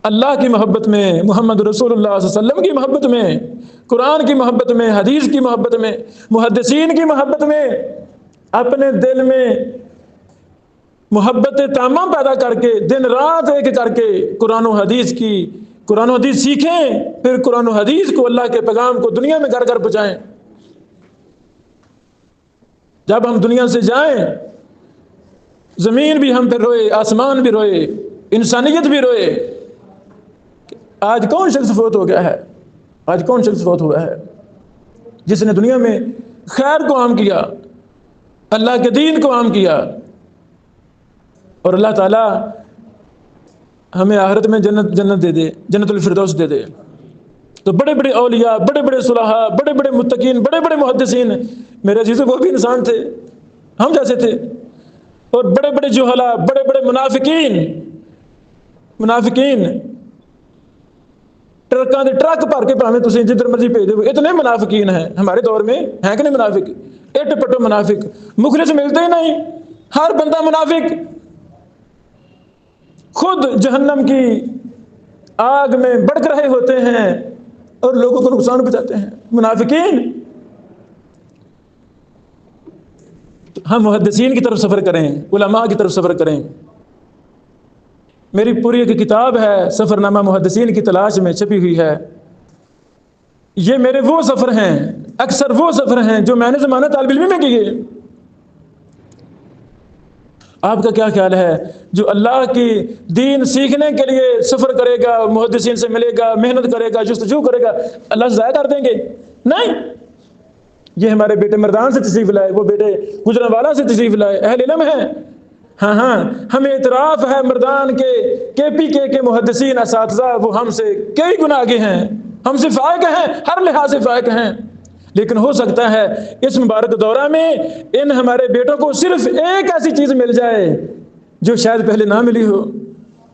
اللہ کی محبت میں، محمد رسول اللہ صلی اللہ علیہ وسلم کی محبت میں، قرآن کی محبت میں، حدیث کی محبت میں، محدثین کی محبت میں، اپنے دل میں محبت تامہ پیدا کر کے دن رات ایک کر کے قرآن و حدیث سیکھیں، پھر قرآن و حدیث کو، اللہ کے پیغام کو دنیا میں گھر گھر پہنچائیں۔ جب ہم دنیا سے جائیں، زمین بھی ہم پہ روئے، آسمان بھی روئے، انسانیت بھی روئے۔ آج کون شخص فوت ہو گیا ہے، آج کون شخص فوت ہوا ہے جس نے دنیا میں خیر کو عام کیا، اللہ کے دین کو عام کیا، اور اللہ تعالیٰ ہمیں آخرت میں جنت دے دے، جنت الفردوس دے دے۔ تو بڑے بڑے اولیاء، بڑے بڑے صلحاء، بڑے بڑے متقین، بڑے بڑے محدثین، میرے عزیزوں وہ بھی انسان تھے، ہم جیسے تھے۔ اور بڑے بڑے جہلاء، بڑے بڑے منافقین ٹرکاں دے ٹرک بھر کے پاویں تسی جدھر مرضی بھیج دو، اتنے منافقین ہیں ہمارے دور میں، ہیں کہ نہیں منافق؟ اٹ پٹو منافق، مخلص ملتے ہی نہیں، ہر بندہ منافق، خود جہنم کی آگ میں بڑک رہے ہوتے ہیں اور لوگوں کو نقصان پہنچاتے ہیں، منافقین۔ ہم محدثین کی طرف سفر کریں، علماء کی طرف سفر کریں۔ میری پوری ایک کتاب ہے سفر نامہ محدثین کی تلاش میں، چھپی ہوئی ہے۔ یہ میرے وہ سفر ہیں، اکثر وہ سفر ہیں جو میں نے زمانہ طالب علمی میں کیے۔ آپ کا کیا خیال ہے جو اللہ کی دین سیکھنے کے لیے سفر کرے گا، محدثین سے ملے گا، محنت کرے گا، جستجو کرے گا، اللہ سے ضائع کر دیں گے؟ نہیں، یہ ہمارے بیٹے مردان سے تشریف لائے، وہ بیٹے گجرانوالا سے تشریف لائے، اہل علم ہیں۔ ہاں ہمیں اعتراف ہے مردان کے پی کے محدثین اساتذہ وہ ہم سے کئی گنا آگے ہیں، ہم سے فائق ہیں، ہر لحاظ سے فائق ہیں۔ لیکن ہو سکتا ہے اس مبارک دورہ میں ان ہمارے بیٹوں کو صرف ایک ایسی چیز مل جائے جو شاید پہلے نہ ملی ہو،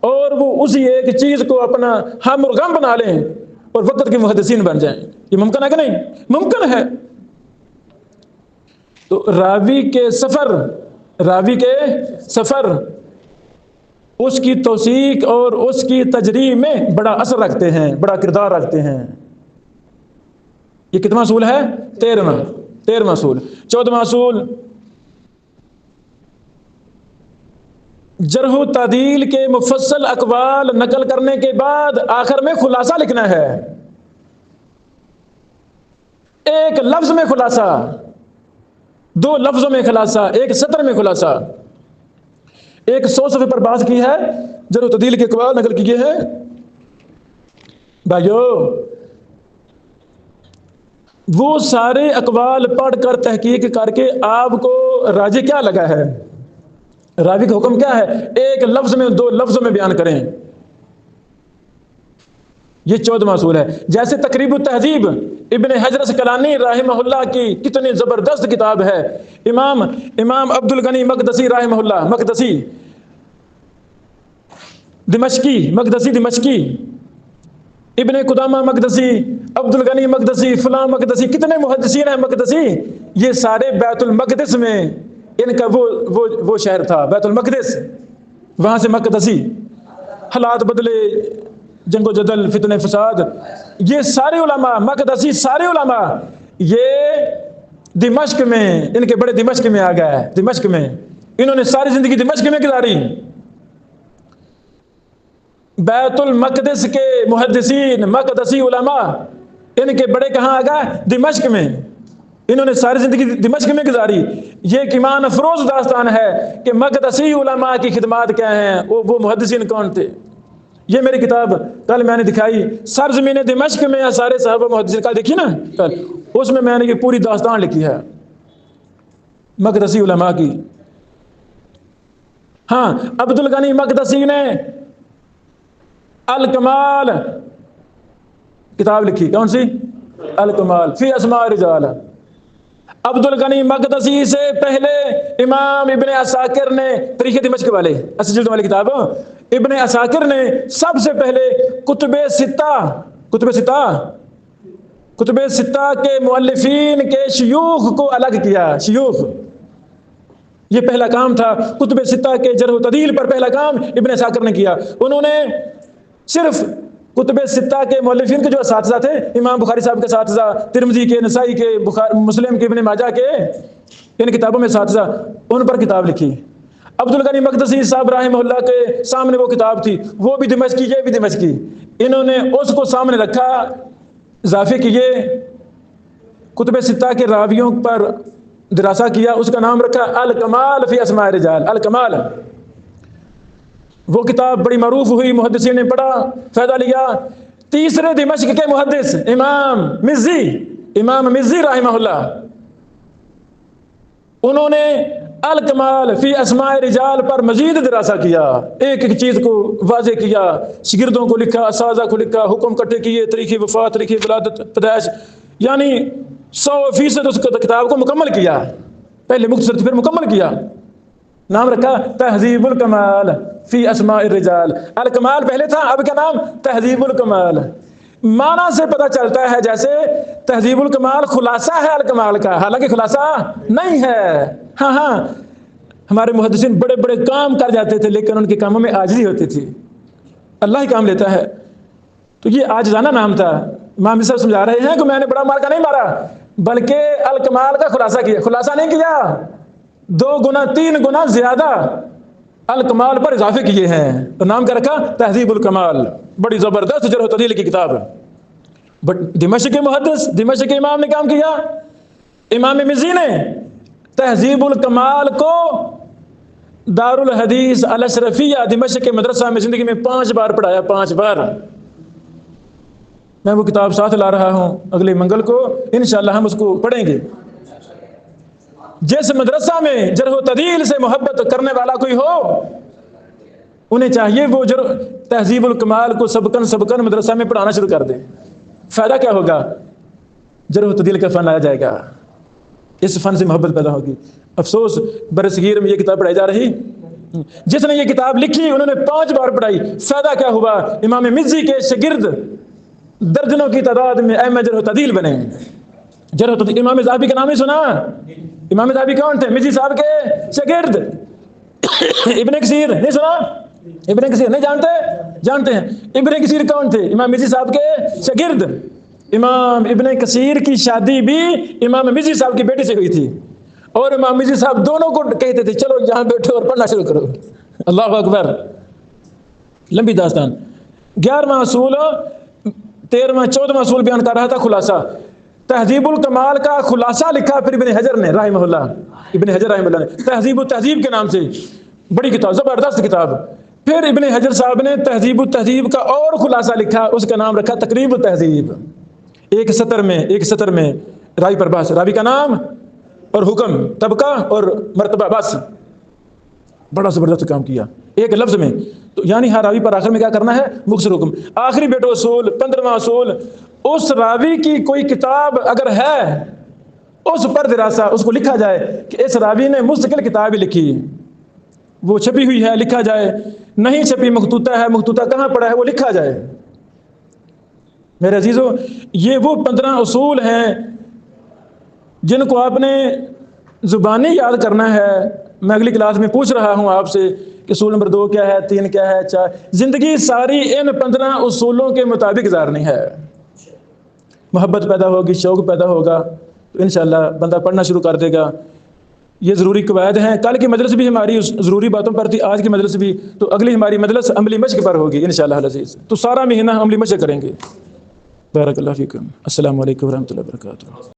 اور وہ اسی ایک چیز کو اپنا ہم اور غم بنا لیں اور وقت کے محدثین بن جائیں۔ یہ ممکن ہے کہ نہیں؟ ممکن ہے۔ تو راوی کے سفر اس کی توثیق اور اس کی تجریح میں بڑا اثر رکھتے ہیں، بڑا کردار رکھتے ہیں۔ یہ کتنا اصول ہے؟ 13واں اصول۔ 14واں اصول، جرح و تعدیل کے مفصل اقوال نقل کرنے کے بعد آخر میں خلاصہ لکھنا ہے، ایک لفظ میں خلاصہ، 2 لفظوں میں خلاصہ، ایک سطر میں خلاصہ۔ ایک 100 صفحے پر بات کی ہے، جرح و تعدیل کے اقوال نقل کیے ہیں۔ بھائیو، وہ سارے اقوال پڑھ کر تحقیق کر کے آپ کو راجح کیا لگا ہے، راوی کا حکم کیا ہے؟ ایک لفظ میں 2 لفظوں میں بیان کریں۔ یہ 14واں اصول ہے۔ جیسے تقریب التہذیب ابن حجر اسقلانی رحمہ اللہ کی کتنی زبردست کتاب ہے، امام عبد الغنی مقدسی رحمہ اللہ، مقدسی دمشقی، ابن قدامہ مقدسی، عبد الغنی مقدسی، فلاں مقدسی، کتنے محدثین ہیں مقدسی، یہ سارے بیت المقدس میں ان کا وہ شہر تھا، بیت المقدس، وہاں سے مقدسی۔ حالات بدلے، جنگ و جدل، فتنے فساد، یہ سارے علماء مقدسی، سارے علماء یہ دمشق میں، ان کے بڑے دمشق میں آ گئے، دمشق میں انہوں نے ساری زندگی دمشق میں گزاری۔ بیت المقدس کے محدثین مقدسی علماء ان کے بڑے کہاں آ گئے؟ دمشق میں، انہوں نے ساری زندگی دمشق میں گزاری۔ یہ ایک ایمان افروز داستان ہے کہ مقدسی علماء کی خدمات کیا ہیں، وہ محدثین کون تھے۔ یہ میری کتاب کل میں نے دکھائی، سرزمین دمشق میں سارے صحابہ محدثین، کل دیکھی نا کل، اس میں نے یہ پوری داستان لکھی ہے مقدسی علماء کی۔ ہاں، عبد الغنی مقدسی نے الکمال کتاب لکھی، کون سی؟ الکمال فی اسماء الرجال۔ عبد الغنی مقدسی سے پہلے امام ابن عساکر نے تاریخ دمشق والے، اسی جلد والی کتاب، ابن عساکر نے سب سے پہلے کتب ستہ کے مؤلفین کے شیوخ کو الگ کیا، شیوخ، یہ پہلا کام تھا۔ کتب ستہ کے جرح و تعدیل پر پہلا کام ابن عساکر نے کیا۔ انہوں نے صرف کتب ستہ کے مؤلفین کے جو اساتذہ تھے، امام بخاری صاحب کے اساتذہ، ترمذی کے، نسائی کے، مسلم کے، ابن ماجہ کے، ان کتابوں میں اساتذہ، ان پر کتاب لکھی۔ عبد الغنی مقدسی صاحب رحمہ اللہ کے سامنے وہ کتاب تھی، وہ بھی دمشقی، یہ بھی دمشقی، انہوں نے اس کو سامنے رکھا، اضافے کیے، کتب ستہ کے راویوں پر دراسہ کیا، اس کا نام رکھا الکمال فی اسماء الرجال، الکمال۔ وہ کتاب بڑی معروف ہوئی، محدثین نے پڑھا، فائدہ لیا۔ تیسرے دمشق کے محدث امام مزی رحمہ اللہ، انہوں نے الکمال فی اسماء رجال پر مزید دراسہ کیا، ایک ایک چیز کو واضح کیا، شاگردوں کو لکھا، اساتذہ کو لکھا، حکم کٹے کیے، تاریخ وفات، تاریخ ولادت، پیدائش، یعنی 100% اس کتاب کو مکمل کیا، پہلے مختصر پھر مکمل کیا۔ نام رکھا تہذیب الکمال فی اسماء الرجال، الکمال پہلے تھا، اب کیا نام؟ تہذیب الکمال۔ معنی سے پتہ چلتا ہے جیسے تہذیب الکمال خلاصہ ہے الکمال کا، حالانکہ خلاصہ نہیں ہے۔ ہاں ہمارے محدثین بڑے بڑے کام کر جاتے تھے لیکن ان کے کاموں میں عاجزی ہوتی تھی، اللہ ہی کام لیتا ہے۔ تو یہ عاجزانہ نام تھا۔ امام صاحب سمجھا رہے ہیں کہ میں نے بڑا مارکا نہیں مارا، بلکہ الکمال کا خلاصہ کیا، خلاصہ نہیں کیا، 2 گنا 3 گنا زیادہ الکمال پر اضافے کیے ہیں، تو نام کیا رکھا؟ تہذیب الکمال۔ بڑی زبردست جرح و تعدیل کی کتاب ہے۔ بٹ دمشق کے محدث، دمشق کے امام نے کام کیا، امام مزی نے تہذیب الکمال کو دارالحدیث الاشرفیہ دمشق کے مدرسہ میں زندگی میں 5 بار پڑھایا، 5 بار۔ میں وہ کتاب ساتھ لا رہا ہوں، اگلے منگل کو انشاءاللہ ہم اس کو پڑھیں گے۔ جس مدرسہ میں جرح و تعدیل سے محبت کرنے والا کوئی ہو، انہیں چاہیے وہ تہذیب الکمال کو سبکن مدرسہ میں پڑھانا شروع کر دیں۔ فائدہ کیا ہوگا؟ جرح و تعدیل کا فن آیا جائے گا، اس فن سے محبت پیدا ہوگی۔ افسوس برصغیر میں یہ کتاب پڑھائی جا رہی، جس نے یہ کتاب لکھی انہوں نے 5 بار پڑھائی، فائدہ کیا ہوا؟ امام مزی کے شاگرد درجنوں کی تعداد میں ائمہ جرح و تعدیل بنے۔ جرح و تعدیل، امام ذہبی کا نام ہی سنا؟ امام ذہبی کون تھے؟ مزی صاحب کے شاگرد۔ ابن کثیر نہیں سنا؟ ابن کثیر نہیں جانتے؟ جانتے ہیں۔ ابن کثیر کون تھے؟ امام مزی صاحب کے شاگرد۔ امام ابن کثیر کی شادی بھی امام مزی صاحب کی بیٹی سے ہوئی تھی، اور امام مزی صاحب دونوں کو کہتے تھے چلو یہاں بیٹھو اور پڑھنا شروع کرو۔ اللہ اکبر، لمبی داستان۔ 11واں اصول، 13واں 14واں اصول بیان کر رہا تھا، خلاصہ۔ تہذیب الکمال کا خلاصہ لکھا پھر ابن حجر نے رحمہ اللہ، ابن حجر رحمہ اللہ نے تہذیب التہذیب کے نام سے، بڑی کتاب، زبردست کتاب۔ پھر ابن حجر صاحب نے تہذیب التہذیب کا اور خلاصہ لکھا، اس کا نام رکھا تقریب التہذیب۔ ایک سطر میں راوی پر بحث، راوی کا نام اور حکم، طبقہ اور مرتبہ، بس۔ بڑا زبردست کام کیا ایک لفظ میں۔ تو یعنی ہر راوی پر آخر میں کیا کرنا ہے؟ مختصر حکم۔ آخری بیٹو اصول، 15واں اصول، اس راوی کی کوئی کتاب اگر ہے اس پر دراسہ، اس کو لکھا جائے کہ اس راوی نے مستقل کتاب ہی لکھی، وہ چھپی ہوئی ہے لکھا جائے، نہیں چھپی مخطوطہ ہے، مخطوطہ کہاں پڑا ہے وہ لکھا جائے۔ میرے عزیزو، یہ وہ 15 اصول ہیں جن کو آپ نے زبانی یاد کرنا ہے۔ میں اگلی کلاس میں پوچھ رہا ہوں آپ سے کہ اصول نمبر 2 کیا ہے، 3 کیا ہے، 4۔ زندگی ساری ان 15 اصولوں کے مطابق گزارنی ہے۔ محبت پیدا ہوگی، شوق پیدا ہوگا تو انشاءاللہ بندہ پڑھنا شروع کر دے گا۔ یہ ضروری قواعد ہیں۔ کل کی مجلس بھی ہماری ضروری باتوں پر تھی، آج کی مجلس بھی، تو اگلی ہماری مجلس عملی مشق پر ہوگی انشاءاللہ العزیز۔ تو سارا مہینہ عملی مشق کریں گے۔ بارک اللہ فیکم۔ السلام علیکم ورحمۃ اللہ وبرکاتہ۔